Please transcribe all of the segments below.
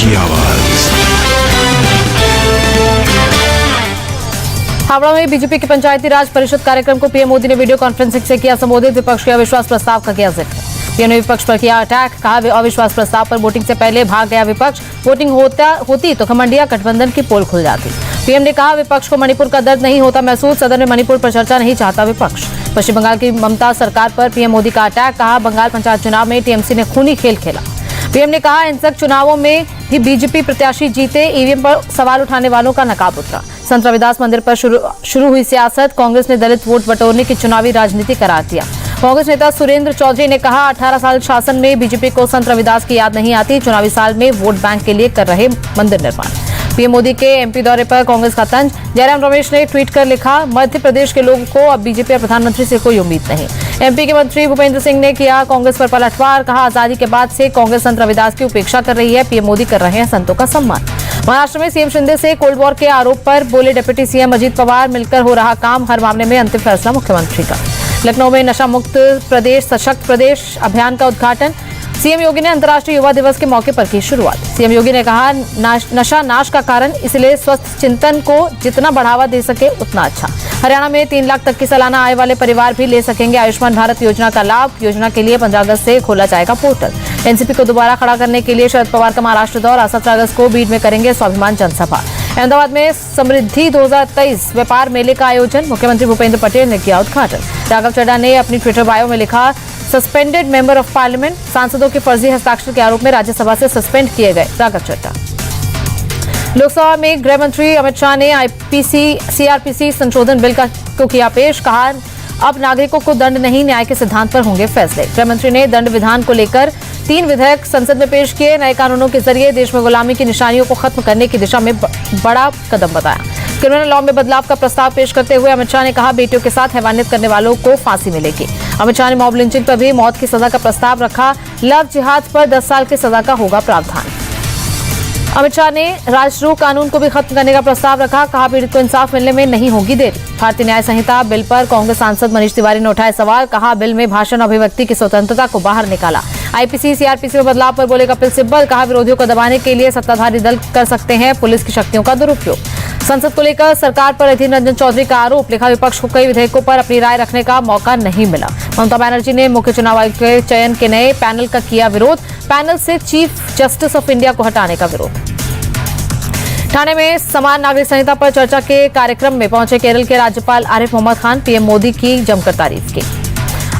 की आवाज। हावड़ा में बीजेपी की पंचायती राज परिषद कार्यक्रम को पीएम मोदी ने वीडियो कॉन्फ्रेंसिंग से किया संबोधित। विपक्ष के अविश्वास प्रस्ताव का किया जिक्र। पीएम ने विपक्ष पर किया अटैक, कहा अविश्वास प्रस्ताव पर वोटिंग से पहले भाग गया विपक्ष। वोटिंग होती तो खमंडिया गठबंधन की पोल खुल जाती। पीएम ने कहा विपक्ष को मणिपुर का दर्द नहीं होता महसूस, सदन में मणिपुर पर चर्चा नहीं चाहता विपक्ष। पश्चिम बंगाल की ममता सरकार पर पीएम मोदी का अटैक, कहा बंगाल पंचायत चुनाव में टीएमसी ने खूनी खेल खेला। पीएम ने कहा हिंसक चुनावों में भी बीजेपी प्रत्याशी जीते, ईवीएम पर सवाल उठाने वालों का नकाब उतरा। संत रविदास मंदिर पर शुरू हुई सियासत, कांग्रेस ने दलित वोट बटोरने की चुनावी राजनीति करार दिया। कांग्रेस नेता सुरेंद्र चौधरी ने कहा 18 साल शासन में बीजेपी को संत रविदास की याद नहीं आती, चुनावी साल में वोट बैंक के लिए कर रहे मंदिर निर्माण। पीएम मोदी के एमपी दौरे पर कांग्रेस का तंज, जयराम रमेश ने ट्वीट कर लिखा मध्य प्रदेश के लोगों को अब बीजेपी और प्रधानमंत्री से कोई उम्मीद नहीं। एमपी के मंत्री भूपेंद्र सिंह ने किया कांग्रेस पर पलटवार, कहा आजादी के बाद से कांग्रेस संत रविदास की उपेक्षा कर रही है, पीएम मोदी कर रहे हैं संतों का सम्मान। महाराष्ट्र में सीएम शिंदे से कोल्ड वॉर के आरोप पर बोले डिप्टी सीएम अजीत पवार, मिलकर हो रहा काम, हर मामले में अंतिम फैसला मुख्यमंत्री का। लखनऊ में नशा मुक्त प्रदेश सशक्त प्रदेश अभियान का उद्घाटन, सीएम योगी ने अंतर्राष्ट्रीय युवा दिवस के मौके पर की शुरुआत। सीएम योगी ने कहा नशा नाश का कारण, इसलिए स्वस्थ चिंतन को जितना बढ़ावा दे सके उतना अच्छा। हरियाणा में 3 लाख तक की सालाना आय वाले परिवार भी ले सकेंगे आयुष्मान भारत योजना का लाभ। योजना के लिए 15 अगस्त से खोला जाएगा पोर्टल। एनसीपी को दोबारा खड़ा करने के लिए शरद पवार का महाराष्ट्र दौरा, 17 अगस्त को बीड में करेंगे स्वाभिमान जनसभा। अहमदाबाद में समृद्धि 2023 व्यापार मेले का आयोजन, मुख्यमंत्री भूपेंद्र पटेल ने किया उद्घाटन। राघव चड्ढा ने अपनी ट्विटर बायो में लिखा सस्पेंडेड मेंबर ऑफ पार्लियामेंट, सांसदों के फर्जी हस्ताक्षर के आरोप में राज्यसभा से सस्पेंड किए गए राघव चड्ढा। लोकसभा में गृह मंत्री अमित शाह ने आईपीसी सीआरपीसी संशोधन बिल को किया पेश, कहा अब नागरिकों को दंड नहीं न्याय के सिद्धांत पर होंगे फैसले। गृह मंत्री ने दंड विधान को लेकर 3 विधेयक संसद में पेश किए। नए कानूनों के जरिए देश में गुलामी की निशानियों को खत्म करने की दिशा में बड़ा कदम बताया। क्रिमिनल लॉ में बदलाव का प्रस्ताव पेश करते हुए अमित शाह ने कहा बेटियों के साथ हैवानियत करने वालों को फांसी मिलेगी। अमित शाह ने मॉब लिंचिंग पर भी मौत की सजा का प्रस्ताव रखा। लव जिहाद पर 10 साल की सजा का होगा प्रावधान। अमित शाह ने राजद्रोह कानून को भी खत्म करने का प्रस्ताव रखा, कहा पीड़ित को इंसाफ मिलने में नहीं होगी देरी। भारतीय न्याय संहिता बिल पर कांग्रेस सांसद मनीष तिवारी ने उठाए सवाल, कहा बिल में भाषण और अभिव्यक्ति की स्वतंत्रता को बाहर निकाला। आईपीसी सीआरपीसी में बदलाव पर बोले कपिल सिब्बल, कहा विरोधियों को दबाने के लिए सत्ताधारी दल कर सकते हैं पुलिस की शक्तियों का दुरुपयोग। संसद को लेकर सरकार पर अधीर रंजन चौधरी का आरोप, लिखा विपक्ष को कई विधेयकों पर अपनी राय रखने का मौका नहीं मिला। ममता बनर्जी ने मुख्य चुनाव आयुक्त के चयन के नए पैनल का किया विरोध, पैनल से चीफ जस्टिस ऑफ इंडिया को हटाने का विरोध। ठाणे में समान नागरिक संहिता पर चर्चा के कार्यक्रम में पहुंचे केरल के राज्यपाल आरिफ मोहम्मद खान, पीएम मोदी की जमकर तारीफ की।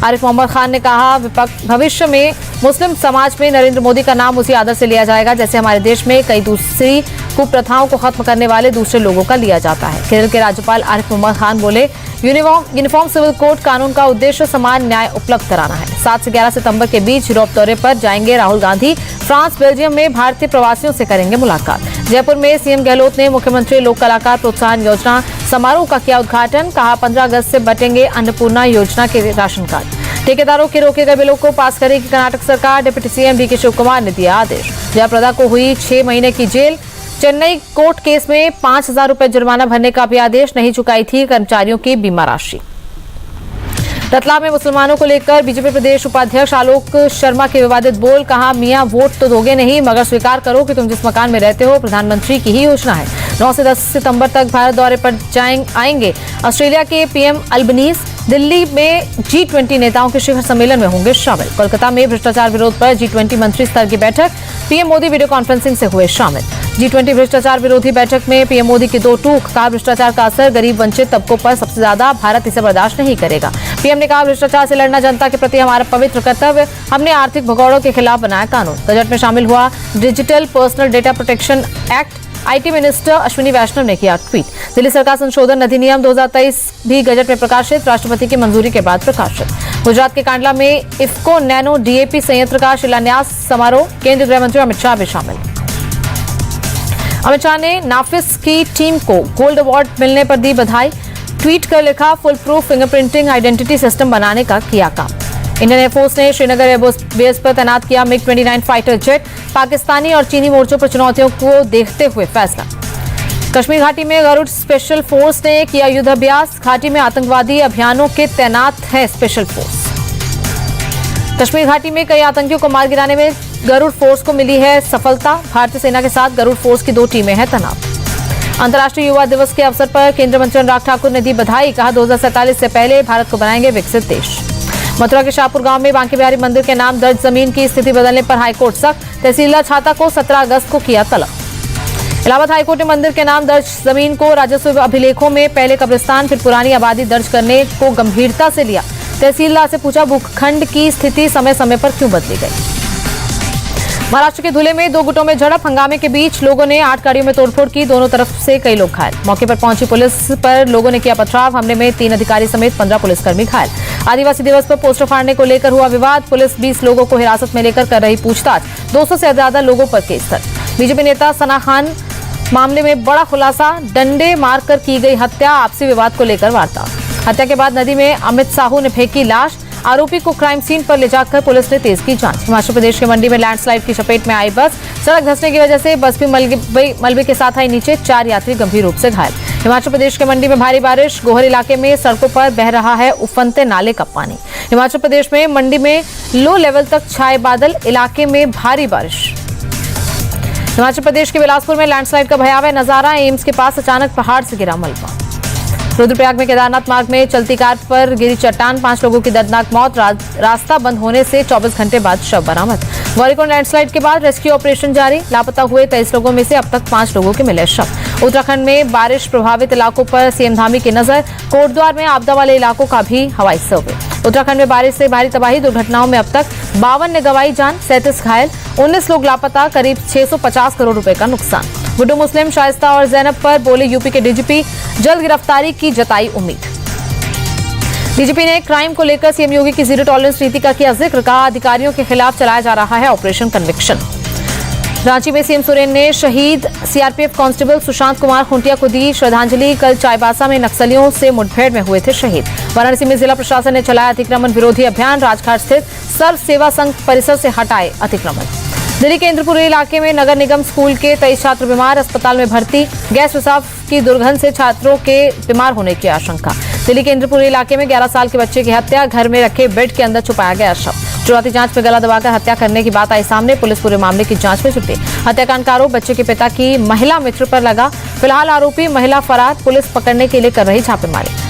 आरिफ मोहम्मद खान ने कहा भविष्य में मुस्लिम समाज में नरेंद्र मोदी का नाम उसी आदर से लिया जाएगा जैसे हमारे देश में कई दूसरी कुप्रथाओं को खत्म करने वाले दूसरे लोगों का लिया जाता है। केरल के राज्यपाल आरिफ मोहम्मद खान बोले यूनिफॉर्म सिविल कोड कानून का उद्देश्य समान न्याय उपलब्ध कराना है। 7 से 11 सितंबर के बीच यूरोप दौरे पर जाएंगे राहुल गांधी, फ्रांस बेल्जियम में भारतीय प्रवासियों से करेंगे मुलाकात। जयपुर में सीएम गहलोत ने मुख्यमंत्री लोक कलाकार प्रोत्साहन योजना समारोह का किया उद्घाटन, कहा 15 अगस्त से बटेंगे अन्नपूर्णा योजना के राशन कार्ड। ठेकेदारों के रोके गए बिलों को पास करेगी कर्नाटक सरकार, deputy CM DK Shivakumar ने दिया आदेश। जयप्रदा को हुई 6 महीने की जेल। चेन्नई कोर्ट केस में 5,000 रुपए जुर्माना भरने का भी आदेश, नहीं चुकाई थी कर्मचारियों की बीमा राशि। रतलाम में मुसलमानों को लेकर बीजेपी प्रदेश उपाध्यक्ष आलोक शर्मा के विवादित बोल, कहा मियां वोट तो दोगे नहीं मगर स्वीकार करो कि तुम जिस मकान में रहते हो प्रधानमंत्री की ही योजना है। 9 से 10 सितंबर तक भारत दौरे पर आएंगे ऑस्ट्रेलिया के पीएम अल्बनीज। दिल्ली में G20 नेताओं के शिखर सम्मेलन में होंगे शामिल। कोलकाता में भ्रष्टाचार विरोध पर G20 मंत्री स्तर की बैठक, पीएम मोदी वीडियो कॉन्फ्रेंसिंग से हुए शामिल। G20 भ्रष्टाचार विरोधी बैठक में पीएम मोदी की 2 टूक, कहा भ्रष्टाचार का असर गरीब वंचित तबकों पर सबसे ज्यादा, भारत इसे बर्दाश्त नहीं करेगा। पीएम ने कहा भ्रष्टाचार से लड़ना जनता के प्रति हमारा पवित्र कर्तव्य, हमने आर्थिक भगौड़ों के खिलाफ बनाया कानून। बजट में शामिल हुआ digital personal data protection act, IT minister Ashwini Vaishnaw ने किया ट्वीट। दिल्ली सरकार संशोधन अधिनियम 2023 भी गजट में प्रकाशित, राष्ट्रपति की मंजूरी के बाद प्रकाशित। गुजरात के कांडला में इफ्को नैनो डीएपी संयंत्र का शिलान्यास समारोह, केंद्रीय गृह मंत्री अमित शाह भी शामिल। अमित शाह ने नाफिस की टीम को गोल्ड अवार्ड मिलने पर दी बधाई, ट्वीट कर लिखा full proof fingerprinting identity system बनाने का किया काम। इंडियन एयरफोर्स ने श्रीनगर एयरबेस पर तैनात किया MiG-29 फाइटर जेट, पाकिस्तानी और चीनी मोर्चों पर चुनौतियों को देखते हुए फैसला। कश्मीर घाटी में गरुड़ स्पेशल फोर्स ने किया युद्धाभ्यास, घाटी में आतंकवादी अभियानों के तैनात है स्पेशल फोर्स। कश्मीर घाटी में कई आतंकियों को मार गिराने में गरुड़ फोर्स को मिली है सफलता। भारतीय सेना के साथ गरुड़ फोर्स की 2 टीमें हैं तैनात। अंतर्राष्ट्रीय युवा दिवस के अवसर पर केंद्रीय मंत्री अनुराग ठाकुर ने दी बधाई। कहा 2047 से पहले भारत को बनाएंगे विकसित देश। मथुरा के शाहपुर गांव में बांके बिहारी मंदिर के नाम दर्ज जमीन की स्थिति बदलने पर हाईकोर्ट सख्त। तहसीलदार छाता को 17 अगस्त को किया तलब। इलाहाबाद हाईकोर्ट ने मंदिर के नाम दर्ज जमीन को राजस्व अभिलेखों में पहले कब्रिस्तान फिर पुरानी आबादी दर्ज करने को गंभीरता से लिया। तहसीलदार से पूछा भूखंड की स्थिति समय समय पर क्यों बदली गई। महाराष्ट्र के धुले में 2 गुटों में झड़प। हंगामे के बीच लोगों ने 8 गाड़ियों में तोड़फोड़ की। दोनों तरफ से कई लोग घायल। मौके पर पहुंची पुलिस पर लोगों ने किया पथराव। हमले में 3 अधिकारी समेत 15 पुलिसकर्मी घायल। आदिवासी दिवस पर पोस्टर फाड़ने को लेकर हुआ विवाद। पुलिस 20 लोगों को हिरासत में लेकर कर रही पूछताछ। 200 से ज्यादा लोगों पर केस दर्ज। बीजेपी नेता सना खान मामले में बड़ा खुलासा। डंडे मारकर की गई हत्या। आपसी विवाद को लेकर वार्ता। हत्या के बाद नदी में अमित साहू ने फेंकी लाश। आरोपी को क्राइम सीन पर ले जाकर पुलिस ने तेज की जांच। हिमाचल प्रदेश के मंडी में लैंडस्लाइड की चपेट में आई बस। सड़क धंसने की वजह से बस भी मलबे के साथ आई नीचे। 4 यात्री गंभीर रूप से घायल। हिमाचल प्रदेश के मंडी में भारी बारिश। गोहर इलाके में सड़कों पर बह रहा है उफनते नाले का पानी। हिमाचल प्रदेश में मंडी में लो लेवल तक छाए बादल। इलाके में भारी बारिश। हिमाचल प्रदेश के बिलासपुर में लैंडस्लाइड का भयावह नजारा। एम्स के पास अचानक पहाड़ से गिरा मलबा। रुद्रप्रयाग में केदारनाथ मार्ग में चलती कार पर गिरी चट्टान। 5 लोगों की दर्दनाक मौत। रास्ता बंद होने से 24 घंटे बाद शव बरामद। गौरीकुंड लैंडस्लाइड के बाद रेस्क्यू ऑपरेशन जारी। लापता हुए 23 लोगों में से अब तक 5 लोगों के मिले शव। उत्तराखंड में बारिश प्रभावित इलाकों पर सीएम धामी की नजर। कोटद्वार में आपदा वाले इलाकों का भी हवाई सर्वे। उत्तराखंड में बारिश से भारी तबाही। दुर्घटनाओं में अब तक 52 ने गंवाई जान। 37 घायल। 19 लोग लापता। करीब 650 करोड़ रुपए का नुकसान। गुड्डू मुस्लिम, शाइस्ता और जैनब पर बोले यूपी के डीजीपी। जल्द गिरफ्तारी की जताई उम्मीद। डीजीपी ने क्राइम को लेकर सीएम योगी की जीरो टॉलरेंस नीति का किया जिक्र। कहा अधिकारियों के खिलाफ चलाया जा रहा है ऑपरेशन कन्विक्शन। रांची में सीएम सोरेन ने शहीद सीआरपीएफ कांस्टेबल सुशांत कुमार खुंटिया को दी श्रद्धांजलि। कल चाईबासा में नक्सलियों से मुठभेड़ में हुए थे शहीद। वाराणसी में जिला प्रशासन ने चलाया अतिक्रमण विरोधी अभियान। राजघाट स्थित सर्व सेवा संघ परिसर से हटाए अतिक्रमण। दिल्ली के इंद्रपुरी इलाके में नगर निगम स्कूल के 23 छात्र बीमार। अस्पताल में भर्ती। गैस रिसाव की दुर्गंध से छात्रों के बीमार होने की आशंका। दिल्ली के इंद्रपुरी इलाके में 11 साल के बच्चे की हत्या। घर में रखे बेड के अंदर छुपाया गया शव। शुरुआती जांच में गला दबाकर हत्या करने की बात आई सामने। पुलिस पूरे मामले की जांच में जुटी। हत्याकांड का आरोप बच्चे के पिता की महिला मित्र पर लगा। फिलहाल आरोपी महिला फरार। पुलिस पकड़ने के लिए कर रही छापेमारी।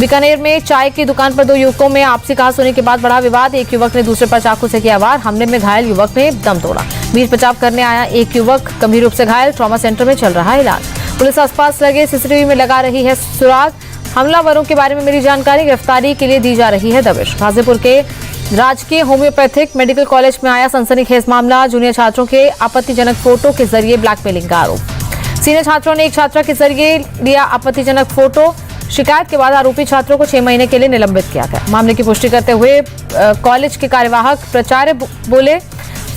बीकानेर में चाय की दुकान पर 2 युवकों में आपसी कहासुनी के बाद बड़ा विवाद। एक युवक ने दूसरे पर चाकू से किया वार। हमले में घायल युवक ने दम तोड़ा। बीच बचाव करने आया एक युवक गंभीर रूप से घायल। ट्रॉमा सेंटर में चल रहा है इलाज। पुलिस आसपास लगे सीसीटीवी में लगा रही है सुराग। हमलावरों के बारे में मिली जानकारी। गिरफ्तारी के लिए दी जा रही है दबिश। गाजीपुर के राजकीय होम्योपैथिक मेडिकल कॉलेज में आया सनसनीखेज मामला। जूनियर छात्रों के आपत्तिजनक फोटो के जरिए ब्लैकमेलिंग का आरोप। सीनियर छात्रों ने एक छात्रा के जरिए लिया आपत्तिजनक फोटो। शिकायत के बाद आरोपी छात्रों को 6 महीने के लिए निलंबित किया गया। मामले की पुष्टि करते हुए कॉलेज के कार्यवाहक प्राचार्य बोले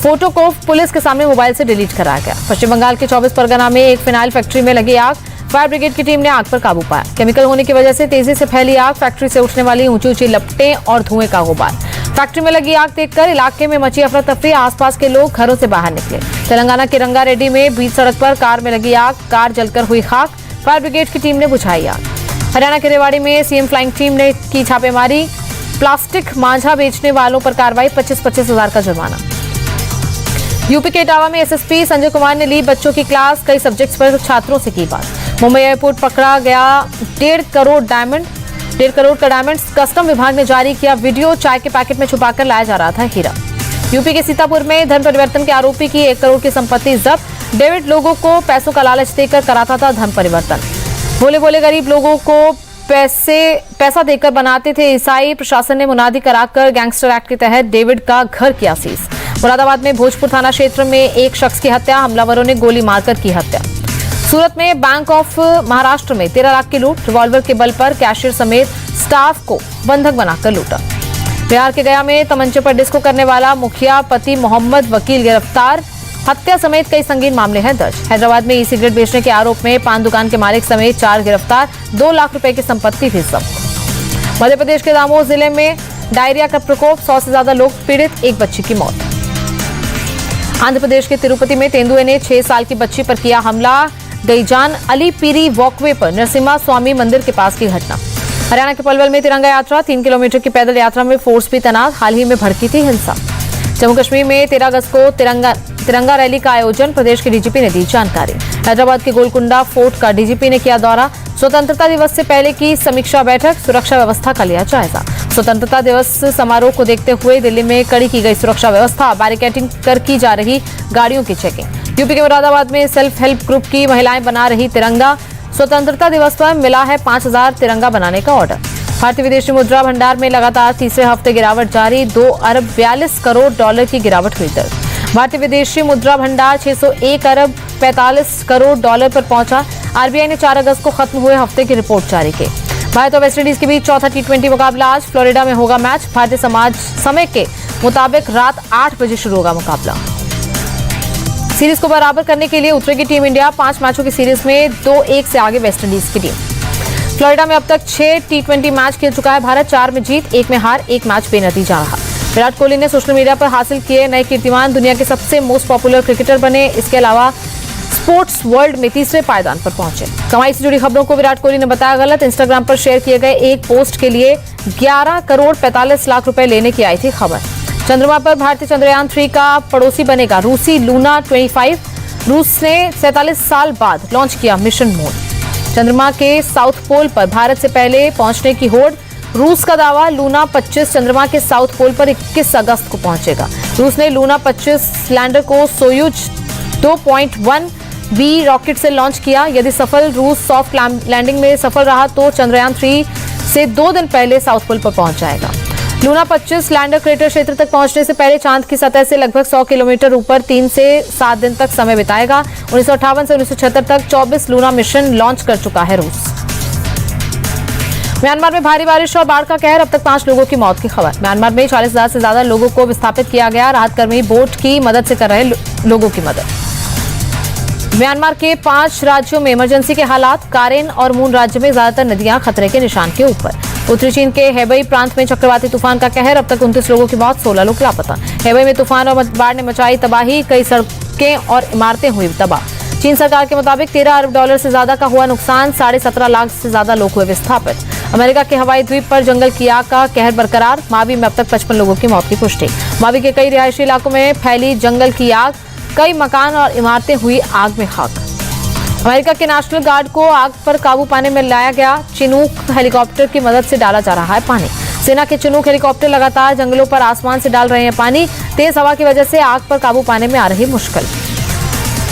फोटो को पुलिस के सामने मोबाइल से डिलीट कराया गया। पश्चिम बंगाल के 24 परगना में एक फिनाइल फैक्ट्री में लगी आग। फायर ब्रिगेड की टीम ने आग पर काबू पाया। केमिकल होने की वजह से तेजी से फैली आग। फैक्ट्री से उठने वाली ऊंची ऊंची लपटें और धुएं का गुबार। फैक्ट्री में लगी आग देखकर इलाके में मची अफरा तफरी। आसपास के लोग घरों से बाहर निकले। तेलंगाना के रंगारेड्डी में बीच सड़क पर कार में लगी आग। कार जलकर हुई खाक। फायर ब्रिगेड की टीम ने बुझाई आग। हरियाणा के रेवाड़ी में सीएम फ्लाइंग टीम ने की छापेमारी। प्लास्टिक मांझा बेचने वालों पर कार्रवाई। 25-25 हजार का जुर्माना। यूपी के इटावा में एसएसपी संजय कुमार ने ली बच्चों की क्लास। कई सब्जेक्ट्स पर छात्रों से की बात। मुंबई एयरपोर्ट पकड़ा गया 1.5 करोड़ डायमंड। 1.5 करोड़ का डायमंड कस्टम विभाग ने जारी किया वीडियो। चाय के पैकेट में छुपाकर लाया जा रहा था हीरा। यूपी के सीतापुर में धन परिवर्तन के आरोपी की 1 करोड़ की संपत्ति जब्त। डेविड लोगों को पैसों का लालच देकर कराता था धन परिवर्तन। भोले भोले गरीब लोगों को पैसा देकर बनाते थे ईसाई। प्रशासन ने मुनादी कराकर गैंगस्टर एक्ट के तहत डेविड का घर किया सीज। मुरादाबाद में भोजपुर थाना क्षेत्र में एक शख्स की हत्या। हमलावरों ने गोली मारकर की हत्या। सूरत में बैंक ऑफ महाराष्ट्र में 13 लाख की लूट। रिवॉल्वर के बल पर कैशियर समेत स्टाफ को बंधक बनाकर लूटा। बिहार के गया में तमंचे पर डिस्को करने वाला मुखिया पति मोहम्मद वकील गिरफ्तार। हत्या समेत कई संगीन मामले हैं दर्ज। हैदराबाद में ई सिगरेट बेचने के आरोप में पान दुकान के मालिक समेत 4 गिरफ्तार। 2 लाख रुपए की संपत्ति भी जब्त। मध्य प्रदेश के दामोह जिले में डायरिया का प्रकोप। 100 से ज्यादा लोग पीड़ित। एक बच्ची की मौत। आंध्र प्रदेश के तिरुपति में तेंदुए ने 6 साल की बच्ची पर किया हमला। गई जान। अलीपीरी वॉकवे पर नरसिम्हा स्वामी मंदिर के पास की घटना। हरियाणा के पलवल में तिरंगा यात्रा। 3 किलोमीटर की पैदल यात्रा में फोर्स भी तैनात। हाल ही में भड़की थी हिंसा। जम्मू कश्मीर में 13 अगस्त को तिरंगा रैली का आयोजन, प्रदेश के डीजीपी ने दी जानकारी। हैदराबाद के गोलकुंडा फोर्ट का डीजीपी ने किया दौरा। स्वतंत्रता दिवस से पहले की समीक्षा बैठक, सुरक्षा व्यवस्था का लिया जायजा। स्वतंत्रता दिवस समारोह को देखते हुए दिल्ली में कड़ी की गई सुरक्षा व्यवस्था, बैरिकेडिंग कर की जा रही गाड़ियों की चेकिंग। यूपी के मुरादाबाद में सेल्फ हेल्प ग्रुप की महिलाएं बना रही तिरंगा। स्वतंत्रता दिवस पर मिला है 5000 तिरंगा बनाने का ऑर्डर। भारतीय विदेशी मुद्रा भंडार में लगातार तीसरे हफ्ते गिरावट जारी, 2 अरब 42 करोड़ डॉलर की गिरावट हुई दर्ज। भारतीय विदेशी मुद्रा भंडार 601 अरब 45 करोड़ डॉलर पर पहुंचा। आरबीआई ने 4 अगस्त को खत्म हुए हफ्ते की रिपोर्ट जारी की। भारत और वेस्टइंडीज के बीच चौथा T20 मुकाबला आज फ्लोरिडा में होगा मैच। भारतीय समय के मुताबिक रात 8 बजे शुरू होगा मुकाबला। सीरीज को बराबर करने के लिए उतरेगी टीम इंडिया। 5 मैचों की सीरीज में 2-1 से आगे वेस्टइंडीज की टीम। फ्लोरिडा में अब तक 6 T20 मैच खेल चुका है भारत, 4 में जीत, 1 में हार, 1 मैच बेनतीजा रहा। विराट कोहली ने सोशल मीडिया पर हासिल किए नए कीर्तिमान, दुनिया के सबसे मोस्ट पॉपुलर क्रिकेटर बने। इसके अलावा स्पोर्ट्स वर्ल्ड में तीसरे पायदान पर पहुंचे। कमाई से जुड़ी खबरों को विराट कोहली ने बताया गलत। इंस्टाग्राम पर शेयर किए गए एक पोस्ट के लिए 11 करोड़ 45 लाख रुपए लेने की आई थी खबर। चंद्रमा पर भारतीय चंद्रयान 3 का पड़ोसी बनेगा रूसी लूना 25। रूस ने 47 साल बाद लॉन्च किया मिशन मून। चंद्रमा के साउथ पोल पर भारत से पहले पहुंचने की होड़। रूस का दावा, लूना 25 चंद्रमा के साउथ पोल पर 21 अगस्त को पहुंचेगा। रूस ने लूना 25 लैंडर को सोयूज 2.1B रॉकेट से लॉन्च किया। यदि सफल रूस सॉफ्ट लैंडिंग में सफल रहा तो चंद्रयान 3 से 2 दिन पहले साउथ पोल पर पहुंच जाएगा। लूना 25 लैंडर क्रेटर क्षेत्र तक पहुंचने से पहले चांद की सतह से लगभग 100 किलोमीटर ऊपर 3 से 7 दिन तक समय बिताएगा। 1958 से 1976 तक 24 लूना मिशन लॉन्च कर चुका है रूस। म्यांमार में भारी बारिश और बाढ़ का कहर, अब तक 5 लोगों की मौत की खबर। म्यांमार में 40,000 से ज्यादा लोगों को विस्थापित किया गया। राहत कर्मी बोट की मदद से कर रहे लोगों की मदद। म्यांमार के 5 राज्यों में इमरजेंसी के हालात। कारेन और मून राज्य में ज्यादातर नदियां खतरे के निशान के ऊपर। उत्तरी चीन के हेबई प्रांत में चक्रवाती तूफान का कहर, अब तक 29 लोगों की मौत, 16 लोग लापता। हेबई में तूफान और बाढ़ ने मचाई तबाही, कई सड़कें और इमारतें हुई तबाह। चीन सरकार के मुताबिक 13 अरब डॉलर से ज्यादा का हुआ नुकसान, 17.5 लाख से ज्यादा लोग हुए विस्थापित। अमेरिका के हवाई द्वीप पर जंगल की आग का कहर बरकरार। मावी में अब तक 55 लोगों की मौत की पुष्टि। मावी के कई रिहायशी इलाकों में फैली जंगल की आग, कई मकान और इमारतें हुई आग में खाक। अमेरिका के नेशनल गार्ड को आग पर काबू पाने में लाया गया। चिनूक हेलीकॉप्टर की मदद से डाला जा रहा है पानी। सेना के चिनूक हेलीकॉप्टर लगातार जंगलों पर आसमान से डाल रहे हैं पानी। तेज हवा की वजह से आग पर काबू पाने में आ रही मुश्किल।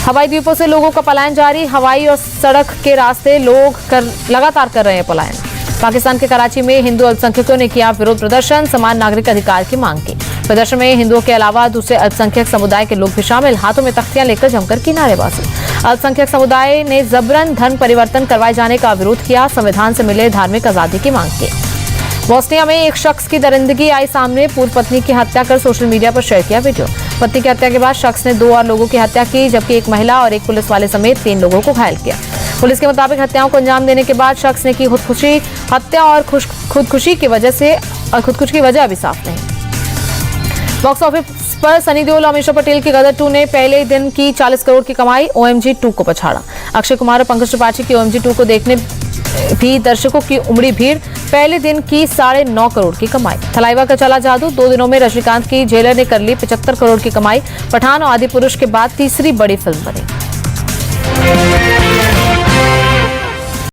हवाई द्वीपों से लोगों का पलायन जारी। हवाई और सड़क के रास्ते लोग लगातार कर रहे हैं पलायन। पाकिस्तान के कराची में हिंदू अल्पसंख्यकों ने किया विरोध प्रदर्शन, समान नागरिक अधिकार की मांग की। प्रदर्शन में हिंदुओं के अलावा दूसरे अल्पसंख्यक समुदाय के लोग भी शामिल, हाथों में तख्तियां लेकर जमकर की नारेबाजी। अल्पसंख्यक समुदाय ने जबरन धर्म परिवर्तन करवाए जाने का विरोध किया, संविधान से मिले धार्मिक आजादी की मांग की। बोस्निया में एक शख्स की दरिंदगी आई सामने, पूर्व पत्नी की हत्या कर सोशल मीडिया पर शेयर किया वीडियो। पत्नी की हत्या के बाद शख्स ने 2 और लोगों की हत्या की, जबकि एक महिला और एक पुलिस वाले समेत 3 लोगों को घायल किया। पुलिस के मुताबिक हत्याओं को अंजाम देने के बाद शख्स ने की खुदकुशी। हत्या और खुदकुशी की वजह अभी साफ नहीं। बॉक्स ऑफिस पर सनी देओल और अमीषा पटेल की गदर 2 ने पहले दिन की 40 करोड़ की कमाई, OMG 2 को पछाड़ा। अक्षय कुमार और पंकज त्रिपाठी की OMG 2 को देखने भी दर्शकों की उमड़ी भीड़। पहले दिन की 9.5 करोड़ की कमाई। थलाइवा का चला जादू, 2 दिनों में रजनीकांत की जेलर ने कर ली 75 करोड़ की कमाई। पठान और आदि पुरुष के बाद तीसरी बड़ी फिल्म बनी।